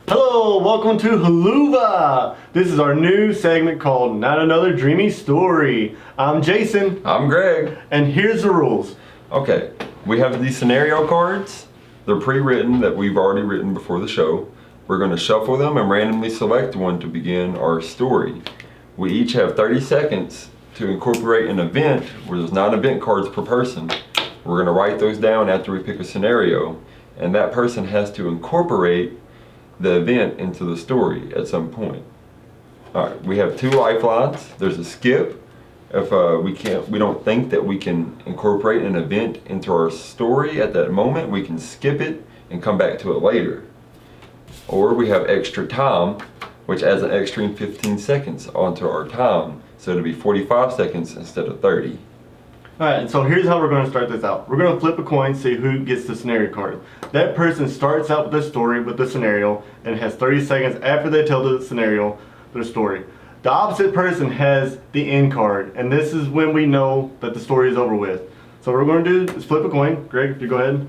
Hello, welcome to Haluva. This is our new segment called Not Another Dreamy Story. I'm Jason. I'm Greg. And here's the rules. Okay, we have these scenario cards. They're pre-written that we've already written before the show. We're going to shuffle them and randomly select one to begin our story. We each have 30 seconds to incorporate an event where there's 9 event cards per person. We're going to write those down after we pick a scenario, and that person has to incorporate the event into the story at some point. All right, we have 2 lifelines. There's a skip. If we don't think that we can incorporate an event into our story at that moment, we can skip it and come back to it later. Or we have extra time, which adds an extra 15 seconds onto our time. So it'll be 45 seconds instead of 30. Alright, and so here's how we're going to start this out. We're going to flip a coin, see who gets the scenario card. That person starts out with the story, with the scenario, and has 30 seconds after they tell the scenario, their story. The opposite person has the end card, and this is when we know that the story is over with. So what we're going to do is flip a coin. Greg, if you go ahead.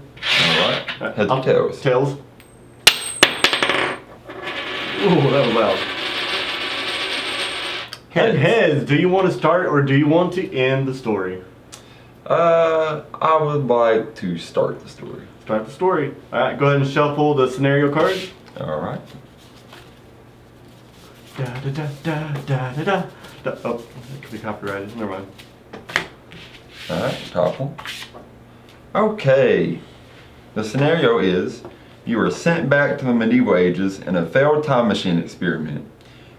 Alright, heads or tails? Tails. Ooh, that was loud. Heads. Do you want to start or do you want to end the story? I would like to start the story. Start the story. Alright, go ahead and shuffle the scenario cards. Alright. Da da da da da da da. Oh, that could be copyrighted. Never mind. Alright, top one. Okay. The scenario is you are sent back to the medieval ages in a failed time machine experiment.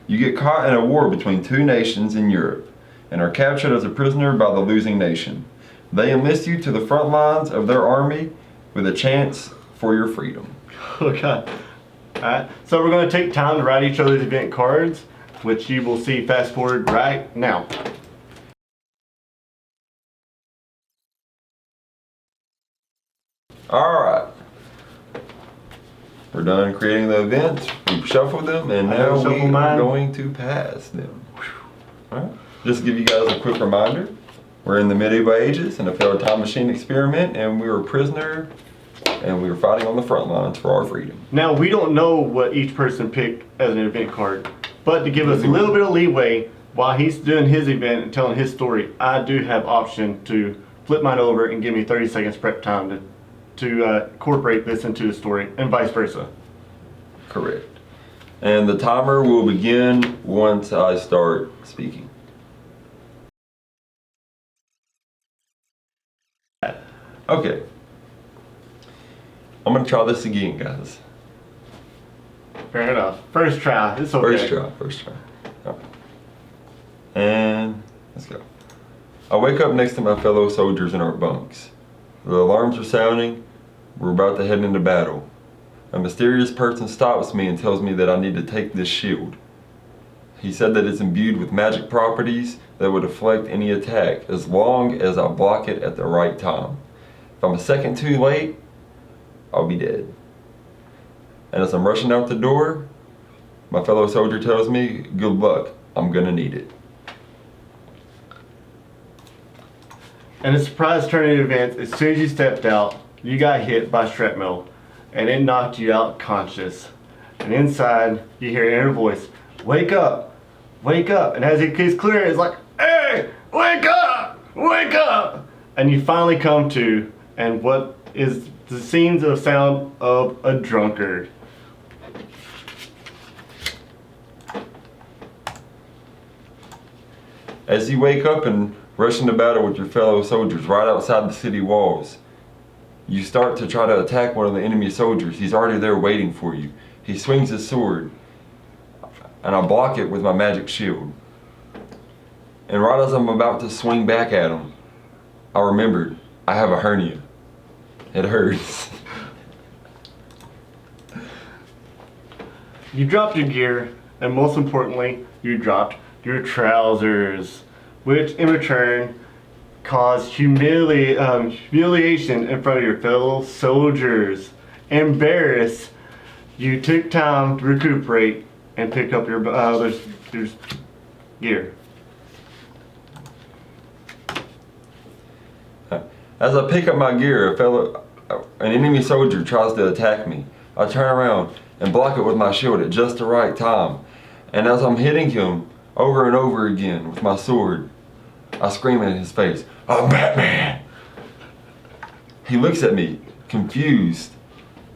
You get caught in a war between 2 nations in Europe and are captured as a prisoner by the losing nation. They enlist you to the front lines of their army with a chance for your freedom. Okay. Alright, so we're going to take time to write each other's event cards, which you will see fast forward right now. Alright. We're done creating the events. We've shuffled them, and now we are going to pass them. Alright. Just to give you guys a quick reminder, we're in the medieval ages in a failed time machine experiment, and we were a prisoner, and we were fighting on the front lines for our freedom. Now, we don't know what each person picked as an event card, but to give us a little bit of leeway while he's doing his event and telling his story, I do have option to flip mine over and give me 30 seconds prep time to incorporate this into the story, and vice versa. Correct. And the timer will begin once I start speaking. Okay. I'm gonna try this again, guys. Fair enough. First try. It's okay. First try. All right. And let's go. I wake up next to my fellow soldiers in our bunks. The alarms are sounding. We're about to head into battle. A mysterious person stops me and tells me that I need to take this shield. He said that it's imbued with magic properties that would deflect any attack as long as I block it at the right time. If I'm a second too late, I'll be dead. And as I'm rushing out the door, my fellow soldier tells me, good luck, I'm gonna need it. And a surprise turn of events, as soon as you stepped out, you got hit by shrapnel, and it knocked you out conscious. And inside, you hear an inner voice, wake up, wake up. And as it gets clear, it's like, hey, wake up, wake up. And you finally come to, and what is the scenes of sound of a drunkard. As you wake up and rush into battle with your fellow soldiers right outside the city walls, you start to try to attack one of the enemy soldiers. He's already there waiting for you. He swings his sword, and I block it with my magic shield. And right as I'm about to swing back at him, I remembered I have a hernia. It hurts. You dropped your gear, and most importantly, you dropped your trousers, which in return caused humiliation in front of your fellow soldiers. Embarrassed, you took time to recuperate and pick up your gear. As I pick up my gear, an enemy soldier tries to attack me. I turn around and block it with my shield at just the right time. And as I'm hitting him over and over again with my sword, I scream in his face, "I'm Batman!" He looks at me, confused,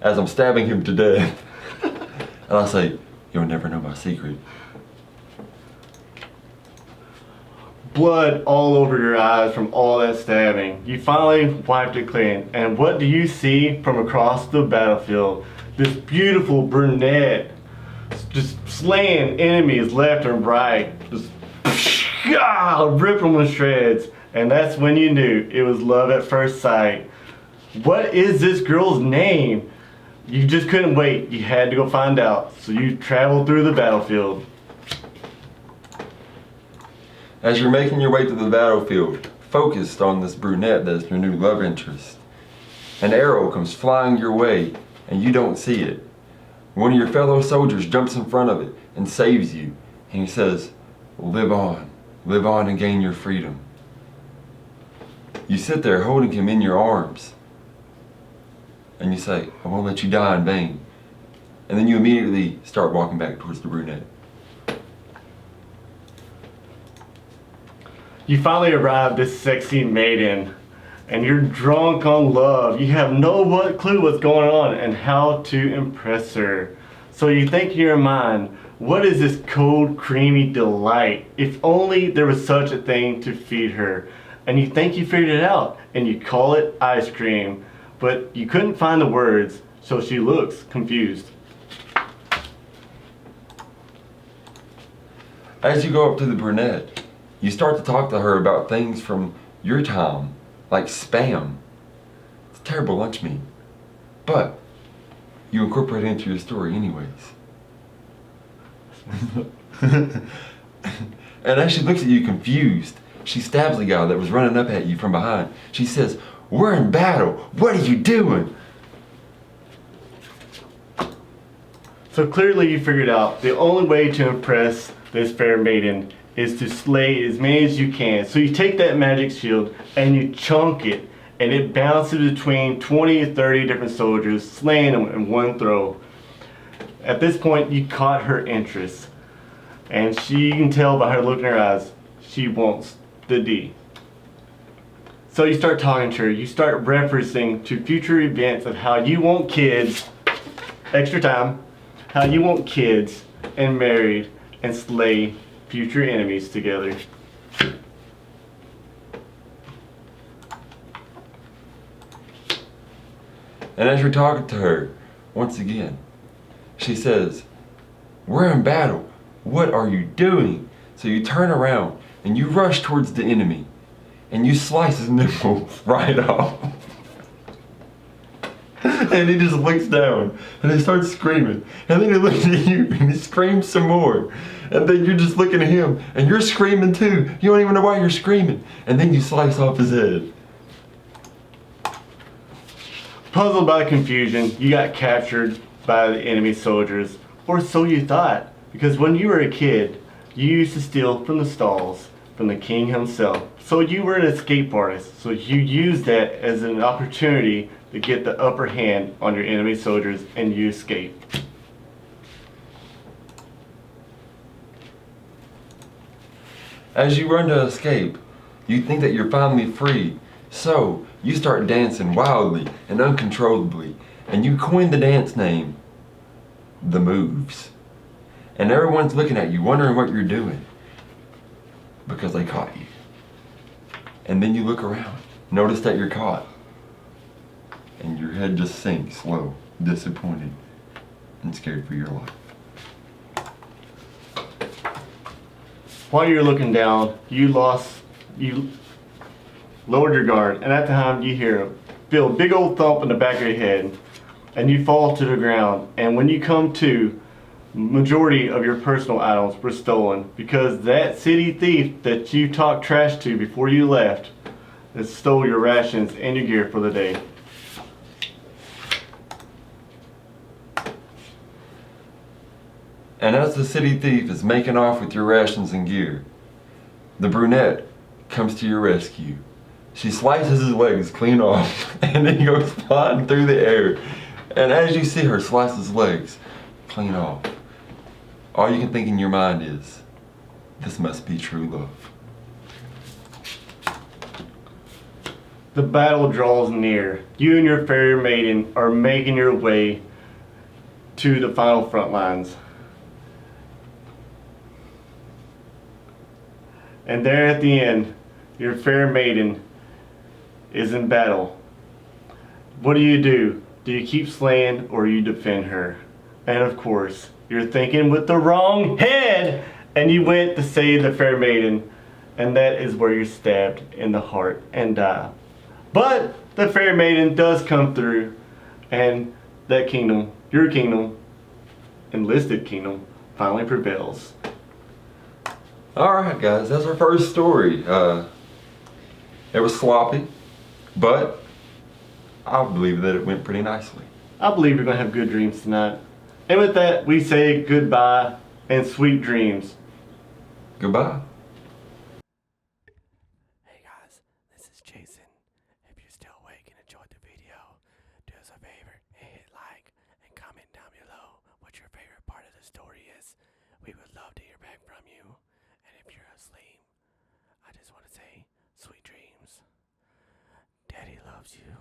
as I'm stabbing him to death. And I say, "You'll never know my secret." Blood all over your eyes from all that stabbing. You finally wiped it clean. And what do you see from across the battlefield? This beautiful brunette just slaying enemies left and right. Just rip them to shreds. And that's when you knew it was love at first sight. What is this girl's name? You just couldn't wait. You had to go find out. So you traveled through the battlefield. As you're making your way to the battlefield, focused on this brunette that's your new love interest, an arrow comes flying your way and you don't see it. One of your fellow soldiers jumps in front of it and saves you. And he says, live on and gain your freedom. You sit there holding him in your arms and you say, I won't let you die in vain. And then you immediately start walking back towards the brunette. You finally arrive this sexy maiden, and you're drunk on love. You have no clue what's going on and how to impress her. So you think in your mind, what is this cold, creamy delight? If only there was such a thing to feed her. And you think you figured it out, and you call it ice cream. But you couldn't find the words, so she looks confused. As you go up to the brunette, you start to talk to her about things from your time, like Spam. It's a terrible lunch meat, but you incorporate it into your story anyways. And as she looks at you confused, she stabs the guy that was running up at you from behind. She says, we're in battle, what are you doing? So clearly you figured out the only way to impress this fair maiden is to slay as many as you can. So you take that magic shield and you chunk it, and it bounces between 20 to 30 different soldiers, slaying them in one throw. At this point, you caught her interest, and you can tell by her look in her eyes, she wants the D. So you start talking to her, you start referencing to future events of how you want kids, extra time, how you want kids and married and slay future enemies together. And as you're talking to her, once again, she says, we're in battle, what are you doing? So you turn around and you rush towards the enemy and you slice his nipple right off. And he just looks down and he starts screaming. And then he looks at you and he screams some more. And then you're just looking at him and you're screaming too. You don't even know why you're screaming. And then you slice off his head. Puzzled by confusion, you got captured by the enemy soldiers. Or so you thought. Because when you were a kid, you used to steal from the stalls, from the king himself. So you were an escape artist. So you used that as an opportunity to get the upper hand on your enemy soldiers and you escape. As you run to escape, you think that you're finally free. So you start dancing wildly and uncontrollably, and you coin the dance name, The Moves. And everyone's looking at you, wondering what you're doing, because they caught you. And then you look around, notice that you're caught. And your head just sinks low, disappointed, and scared for your life. While you're looking down, you lowered your guard, and at the time you feel a big old thump in the back of your head, and you fall to the ground. And when you come to, majority of your personal items were stolen because that city thief that you talked trash to before you left has stole your rations and your gear for the day. And as the city thief is making off with your rations and gear, the brunette comes to your rescue. She slices his legs clean off and then goes flying through the air. And as you see her slice his legs, clean off. All you can think in your mind is, this must be true love. The battle draws near. You and your fair maiden are making your way to the final front lines. And there at the end, your fair maiden is in battle. What do? Do you keep slaying or you defend her? And of course, you're thinking with the wrong head, and you went to save the fair maiden, and that is where you're stabbed in the heart and die. But the fair maiden does come through, and that kingdom, your kingdom, enlisted kingdom, finally prevails. Alright guys, that's our first story. It was sloppy, but I believe that it went pretty nicely. I believe you're going to have good dreams tonight. And with that, we say goodbye and sweet dreams. Goodbye. Hey guys, this is Jason. If you're still awake and enjoyed the video, do us a favor and hit like and comment down below what your favorite part of the story is. We would love to hear back from you. And if you're asleep, I just want to say sweet dreams. Daddy loves you.